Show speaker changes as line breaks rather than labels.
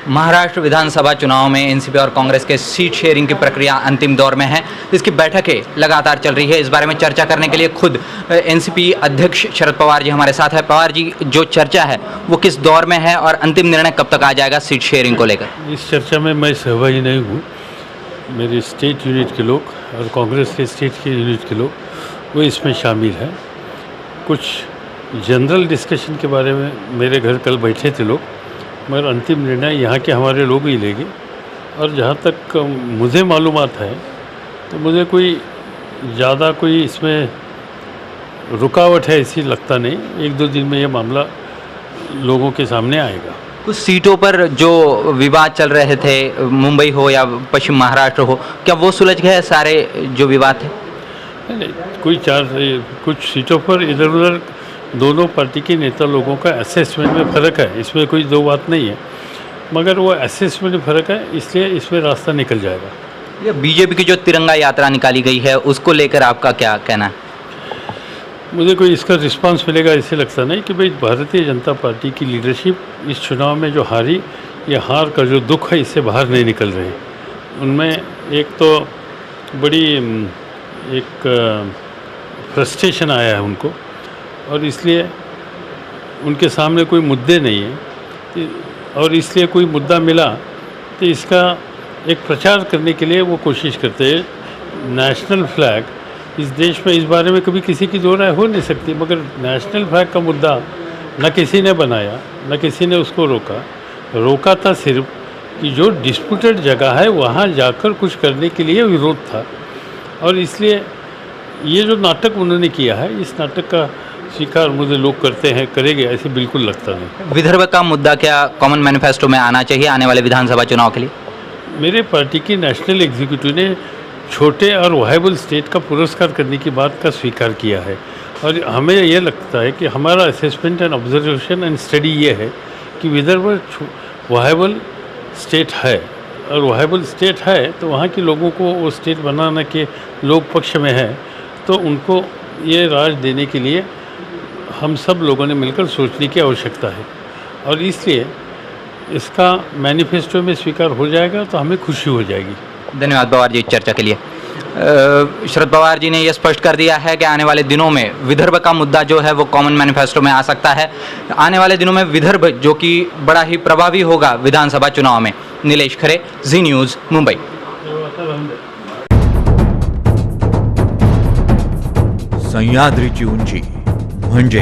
महाराष्ट्र विधानसभा चुनाव में एनसीपी और कांग्रेस के सीट शेयरिंग की प्रक्रिया अंतिम दौर में है। इसकी बैठकें लगातार चल रही है। इस बारे में चर्चा करने के लिए खुद एनसीपी अध्यक्ष शरद पवार जी हमारे साथ है। पवार जी, जो चर्चा है वो किस दौर में है और अंतिम निर्णय कब तक आ जाएगा सीट शेयरिंग को लेकर?
इस चर्चा में मैं सहभागी नहीं हूँ। मेरे स्टेट यूनिट के लोग और कांग्रेस के स्टेट के यूनिट के लोग वो इसमें शामिल हैं। कुछ जनरल डिस्कशन के बारे में मेरे घर कल बैठे थे लोग, मगर अंतिम निर्णय यहाँ के हमारे लोग ही लेंगे। और जहाँ तक मुझे मालूमात है तो मुझे कोई ज़्यादा कोई इसमें रुकावट है ऐसी लगता नहीं। 1-2 दिन में ये मामला लोगों के सामने आएगा।
कुछ सीटों पर जो विवाद चल रहे थे, मुंबई हो या पश्चिम महाराष्ट्र हो, क्या वो सुलझ गए सारे जो विवाद थे?
नहीं, कुछ सीटों पर इधर उधर दोनों पार्टी के नेता लोगों का असेसमेंट में फ़र्क है, इसमें कोई दो बात नहीं है, मगर वो असेसमेंट में फ़र्क है, इसलिए इसमें रास्ता निकल जाएगा।
ये बीजेपी की जो तिरंगा यात्रा निकाली गई है उसको लेकर आपका क्या कहना है?
मुझे कोई इसका रिस्पांस मिलेगा ऐसे लगता नहीं कि भाई भारतीय जनता पार्टी की लीडरशिप इस चुनाव में जो हारी, ये हार का जो दुख है इससे बाहर नहीं निकल रहे। उनमें एक तो बड़ी एक फ्रस्ट्रेशन आया है उनको, और इसलिए उनके सामने कोई मुद्दे नहीं है, और इसलिए कोई मुद्दा मिला तो इसका एक प्रचार करने के लिए वो कोशिश करते हैं। नेशनल फ्लैग इस देश में इस बारे में कभी किसी की दो राय हो नहीं सकती, मगर नेशनल फ्लैग का मुद्दा न किसी ने बनाया, न किसी ने उसको रोका था सिर्फ कि जो डिस्प्यूटेड जगह है वहाँ जाकर कुछ करने के लिए विरोध था। और इसलिए ये जो नाटक उन्होंने किया है, इस नाटक का स्वीकार मुझे लोग करते हैं, करेंगे ऐसे बिल्कुल लगता नहीं।
विदर्भ का मुद्दा क्या कॉमन मैनिफेस्टो में आना चाहिए आने वाले विधानसभा चुनाव के लिए?
मेरे पार्टी की नेशनल एग्जीक्यूटिव ने छोटे और वायबल स्टेट का पुरस्कार करने की बात का स्वीकार किया है, और हमें ये लगता है कि हमारा assessment and observation and study ये है कि विदर्भ वायबल स्टेट है, और वायबल स्टेट है तो वहाँ के लोगों को वो स्टेट बनाने के लोग पक्ष में है, तो उनको ये राज देने के लिए हम सब लोगों ने मिलकर सोचने की आवश्यकता है, और इसलिए इसका मैनिफेस्टो में स्वीकार हो जाएगा तो हमें खुशी हो जाएगी।
धन्यवाद पवार जी चर्चा के लिए। शरद पवार जी ने यह स्पष्ट कर दिया है कि आने वाले दिनों में विदर्भ का मुद्दा जो है वो कॉमन मैनिफेस्टो में आ सकता है। आने वाले दिनों में विदर्भ जो कि बड़ा ही प्रभावी होगा विधानसभा चुनाव में। नीलेश खरे, जी न्यूज़, मुंबई।
सह्याद्रीची उंची म्हणजे